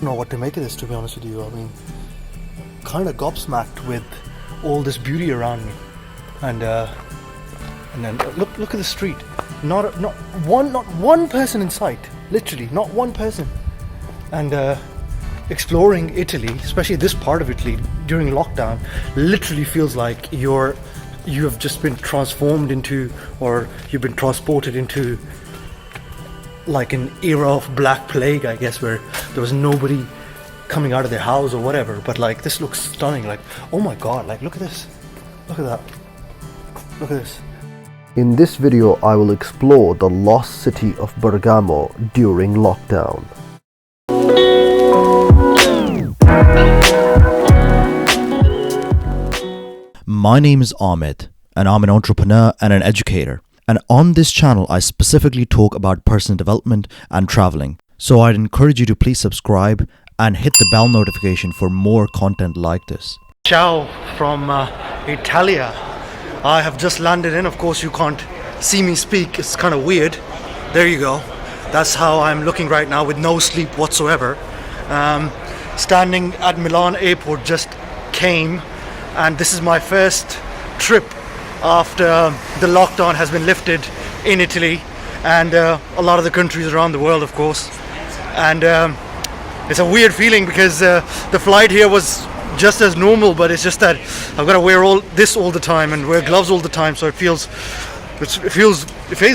don't know what to make of this, to be honest with you. I mean, kind of gobsmacked with all this beauty around me, and then look at the street. Not one person in sight. Literally, not one person. And exploring Italy, especially this part of Italy during lockdown, literally feels like you have just been transformed into, or you've been transported into, like an era of Black Plague, I guess, where there was nobody coming out of their house or whatever. But like, this looks stunning. Like, oh my god, like look at this, look at that, look at this. In this video, I will explore the lost city of Bergamo during lockdown. My name is Ahmad, and I'm an entrepreneur and an educator. And on this channel, I specifically talk about personal development and traveling. So I'd encourage you to please subscribe and hit the bell notification for more content like this. Ciao from Italia. I have just landed in. Of course, you can't see me speak. It's kind of weird. There you go. That's how I'm looking right now, with no sleep whatsoever. Standing at Milan airport, just came, and this is my first trip after the lockdown has been lifted in Italy and a lot of the countries around the world, of course. And it's a weird feeling because the flight here was just as normal, but it's just that I've got to wear all the time and wear gloves all the time, so it feels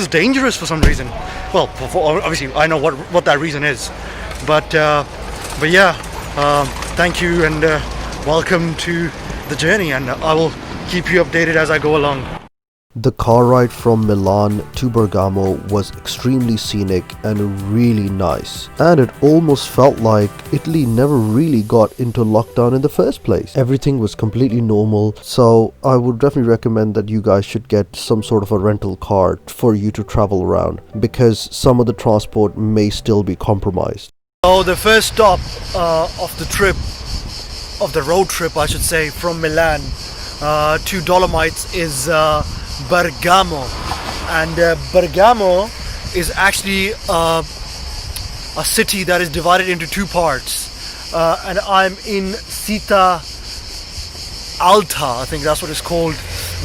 dangerous for some reason. Well, obviously I know what that reason is, but yeah, thank you and welcome to the journey, and I will keep you updated as I go along. The car ride from Milan to Bergamo was extremely scenic and really nice, and it almost felt like Italy never really got into lockdown in the first place. Everything was completely normal, so I would definitely recommend that you guys should get some sort of a rental car for you to travel around, because some of the transport may still be compromised. So the first stop of the road trip, I should say, from Milan to Dolomites is Bergamo, and Bergamo is actually a city that is divided into two parts, and I'm in Citta Alta, I think that's what it's called,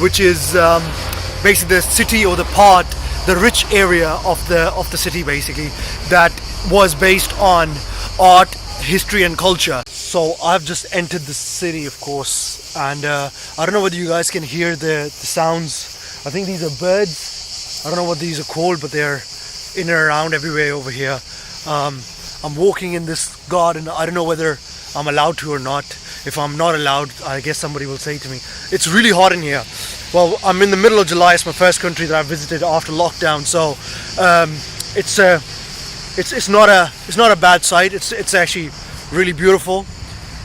which is basically the city, or the rich area of the city, basically, that was based on art, history and culture. So I've just entered the city, of course, and I don't know whether you guys can hear the sounds. I think these are birds. I don't know what these are called, but they're in and around everywhere over here. I'm walking in this garden. I don't know whether I'm allowed to or not. If I'm not allowed, I guess somebody will say to me. It's really hot in here. Well, I'm in the middle of July. It's my first country that I visited after lockdown, so it's not a bad sight. It's actually really beautiful,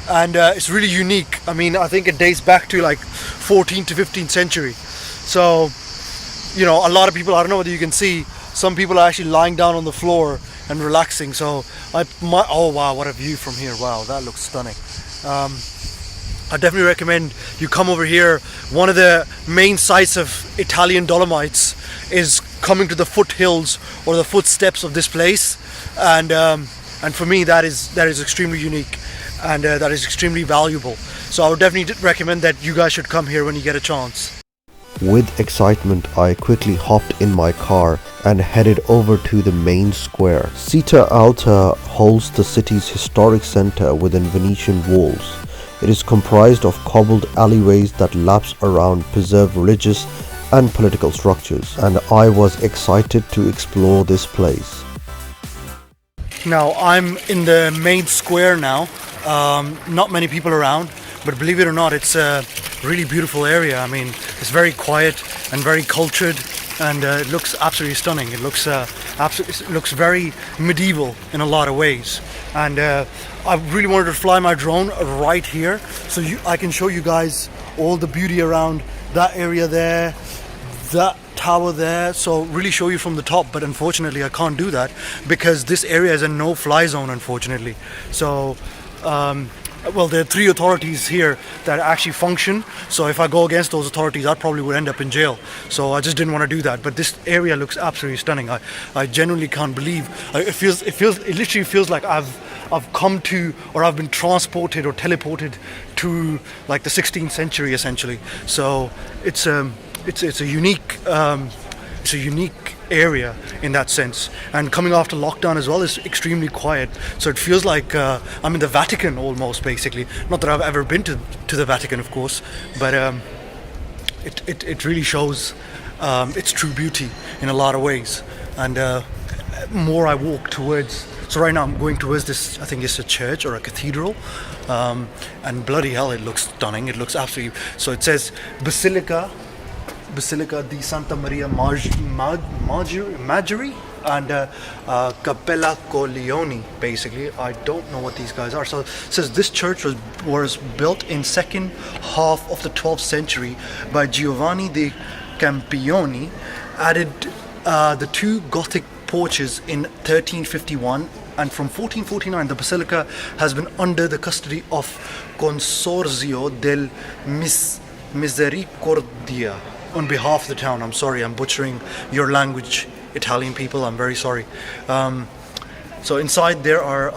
and it's really unique. I mean, I think it dates back to like 14th to 15th century. So, you know, a lot of people, I don't know whether you can see, some people are actually lying down on the floor and relaxing. So oh wow, what a view from here. Wow, that looks stunning. I definitely recommend you come over here. One of the main sites of Italian Dolomites is coming to the foothills or the footsteps of this place, and for me that is extremely unique, and that is extremely valuable. So I would definitely recommend that you guys should come here when you get a chance. With excitement, I quickly hopped in my car and headed over to the main square. Citta Alta holds the city's historic center within Venetian walls. It is comprised of cobbled alleyways that lapse around preserved religious and political structures, and I was excited to explore this place. Now I'm in the main square now. Not many people around, but believe it or not, it's a really beautiful area. I mean, it's very quiet and very cultured, and it looks absolutely stunning. It looks very medieval in a lot of ways, and I really wanted to fly my drone right here so I can show you guys all the beauty around that area there, that tower there, so really show you from the top. But unfortunately I can't do that because this area is a no-fly zone, unfortunately. So well, there are 3 authorities here that actually function, so if I go against those authorities I probably would end up in jail. So I just didn't want to do that. But this area looks absolutely stunning. I genuinely can't believe it literally feels like I've come to, or I've been transported or teleported to like the 16th century essentially. So it's a unique area in that sense, and coming after lockdown as well is extremely quiet, so it feels like I'm in the Vatican almost, basically. Not that I've ever been to the Vatican, of course, but it really shows its true beauty in a lot of ways. And more I walk towards, so right now I'm going towards this, I think it's a church or a cathedral, and bloody hell, it looks stunning. It looks absolutely, so it says Basilica di Santa Maria Maggiore and Cappella Colleoni, basically. I don't know what these guys are. So it says this church was built in second half of the 12th century by Giovanni de Campioni, added the two Gothic porches in 1351, and from 1449 the basilica has been under the custody of Consorzio del Misericordia on behalf of the town. I'm sorry, I'm butchering your language, Italian people, I'm very sorry. So inside there are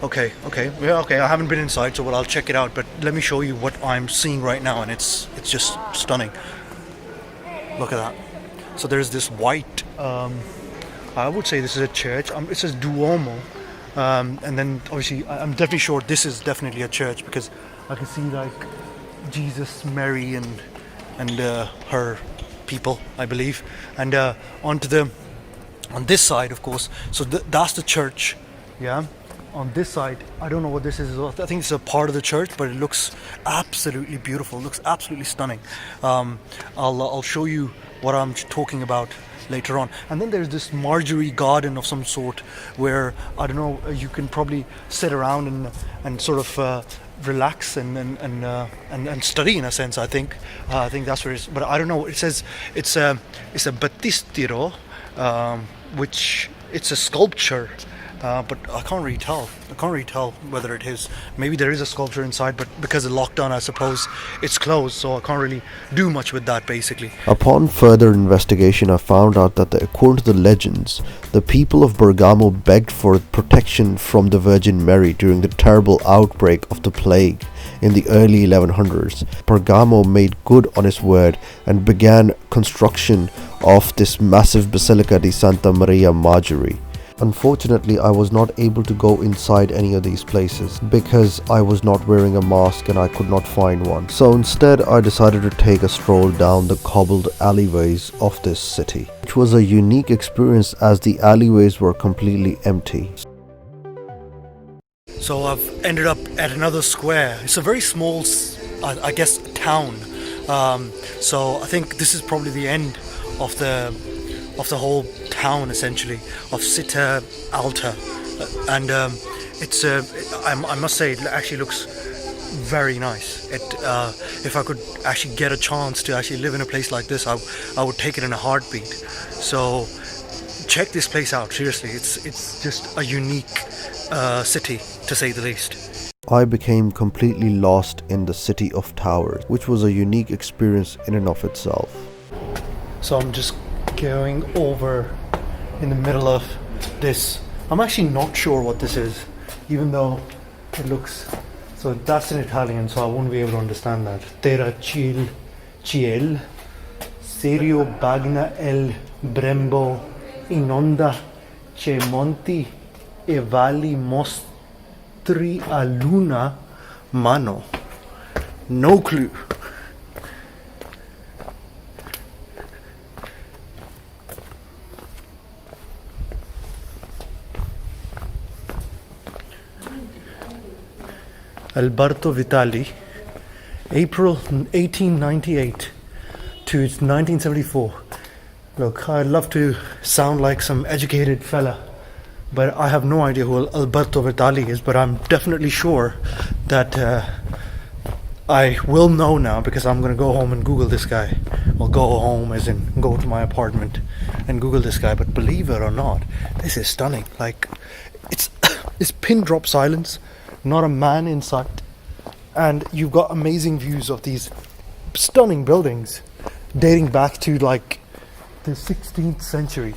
okay, I haven't been inside, so well, I'll check it out, but let me show you what I'm seeing right now, and it's just stunning. Look at that. So there's this white, I would say this is a church. It says Duomo, and then obviously I'm definitely sure this is definitely a church, because I can see like Jesus, Mary, and her people, I believe, and on this side, of course. So that's the church, yeah. On this side, I don't know what this is. I think it's a part of the church, but it looks absolutely beautiful. It looks absolutely stunning. I'll show you what I'm talking about later on. And then there's this Marjorie garden of some sort, where I don't know, you can probably sit around and sort of relax and study, in a sense. I think that's where it is, but I don't know. It says it's a battistero, which it's a sculpture, but I can't really tell whether it is. Maybe there is a sculpture inside, but because of lockdown, I suppose it's closed, so I can't really do much with that, basically. Upon further investigation, I found out that according to the legends, the people of Bergamo begged for protection from the Virgin Mary during the terrible outbreak of the plague in the early 1100s. Bergamo made good on his word and began construction of this massive Basilica di Santa Maria Maggiore. Unfortunately, I was not able to go inside any of these places because I was not wearing a mask and I could not find one. So instead, I decided to take a stroll down the cobbled alleyways of this city, which was a unique experience as the alleyways were completely empty. So I've ended up at another square. It's a very small, I guess, town. So I think this is probably the end of the whole town, essentially, of Citta Alta, and I must say, it actually looks very nice. If I could actually get a chance to actually live in a place like this, I would take it in a heartbeat. So check this place out, seriously. It's just a unique city, to say the least. I became completely lost in the City of Towers, which was a unique experience in and of itself. So I'm just going over in the middle of this. I'm actually not sure what this is, even though it looks, so that's in Italian, so I won't be able to understand that. Terra ciel serio bagna el brembo inonda che monti e valli mostri a luna mano. No clue. Alberto Vitali, April 1898 to 1974. Look, I'd love to sound like some educated fella, but I have no idea who Alberto Vitali is, but I'm definitely sure that I will know now, because I'm going to go home and Google this guy. Well, go home as in go to my apartment and Google this guy, but believe it or not, this is stunning. Like, it's pin drop silence, not a man in sight, and you've got amazing views of these stunning buildings dating back to like the 16th century,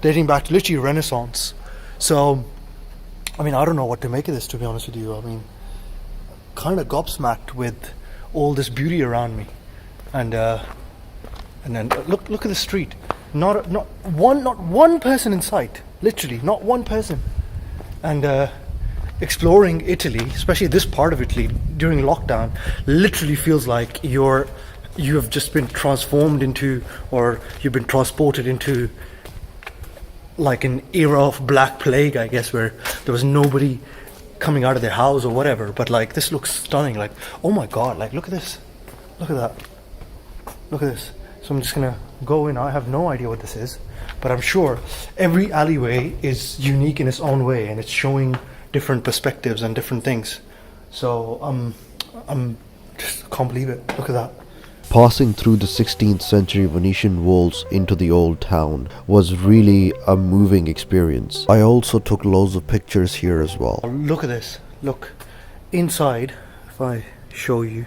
dating back to literally Renaissance. So I mean, I don't know what to make of this, to be honest with you. I mean, kind of gobsmacked with all this beauty around me, and then look at the street. Not one person in sight. Literally, not one person. And exploring Italy, especially this part of Italy during lockdown, literally feels like you have just been transformed into, or you've been transported into, like an era of Black Plague, I guess, where there was nobody coming out of their house or whatever. But like, this looks stunning. Like, oh my god, like look at this, look at that, look at this. So I'm just gonna go in. I have no idea what this is, but I'm sure every alleyway is unique in its own way, and it's showing different perspectives and different things. So I'm just can't believe it. Look at that. Passing through the 16th century Venetian walls into the old town was really a moving experience. I also took loads of pictures here as well. Look at this. Look inside. If I show you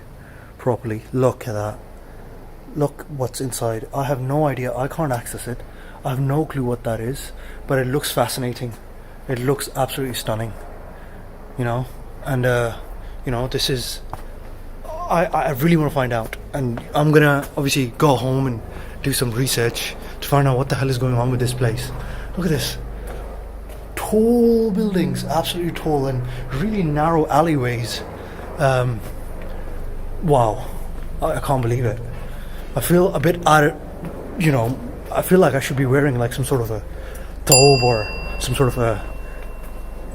properly, look at that. Look what's inside. I have no idea. I can't access it. I have no clue what that is, but it looks fascinating. It looks absolutely stunning, you know. And you know, this is, I really want to find out, and I'm gonna obviously go home and do some research to find out what the hell is going on with this place. Look at this. Tall buildings, absolutely tall, and really narrow alleyways. Wow, I can't believe it. I feel a bit out of, you know, I feel like I should be wearing like some sort of a thobe or some sort of a,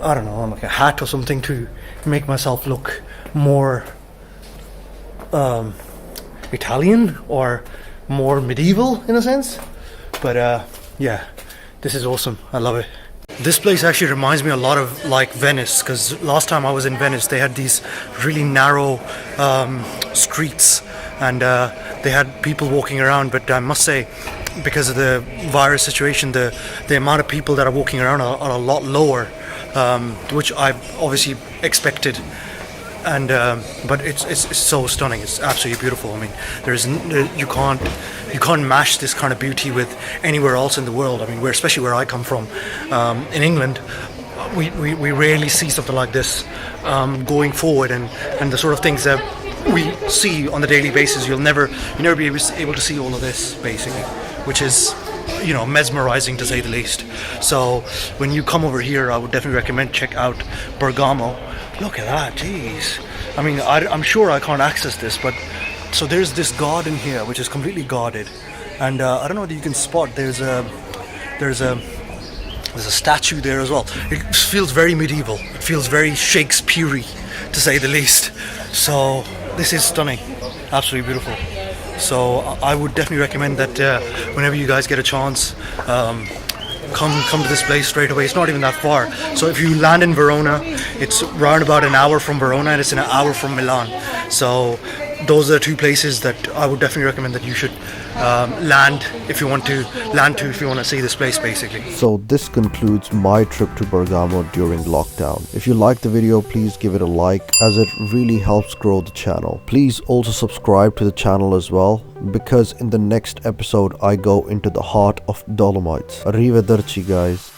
I don't know, like a hat or something to make myself look more Italian or more medieval in a sense. But yeah, this is awesome. I love it. This place actually reminds me a lot of like Venice, because last time I was in Venice they had these really narrow streets, and they had people walking around, but I must say, because of the virus situation, the amount of people that are walking around are a lot lower, which I obviously expected. And but it's so stunning. It's absolutely beautiful. I mean, you can't match this kind of beauty with anywhere else in the world. I mean, especially where I come from, in England, we rarely see something like this going forward, and the sort of things that we see on the daily basis. You'll never be able to see all of this, basically, which is, you know, mesmerizing to say the least. So when you come over here, I would definitely recommend check out Bergamo. Look at that, jeez. I mean, I'm sure I can't access this, but so there's this garden here which is completely guarded, and I don't know whether you can spot there's a statue there as well. It feels very medieval. It feels very Shakespeare-y, to say the least. So this is stunning, absolutely beautiful. So I would definitely recommend that whenever you guys get a chance, come to this place straight away. It's not even that far. So if you land in Verona, it's around about an hour from Verona, and it's an hour from Milan. So those are two places that I would definitely recommend that you should land if you want to see this place, basically. So this concludes my trip to Bergamo during lockdown. If you liked the video, please give it a like, as it really helps grow the channel. Please also subscribe to the channel as well, because in the next episode I go into the heart of Dolomites. Arrivederci guys.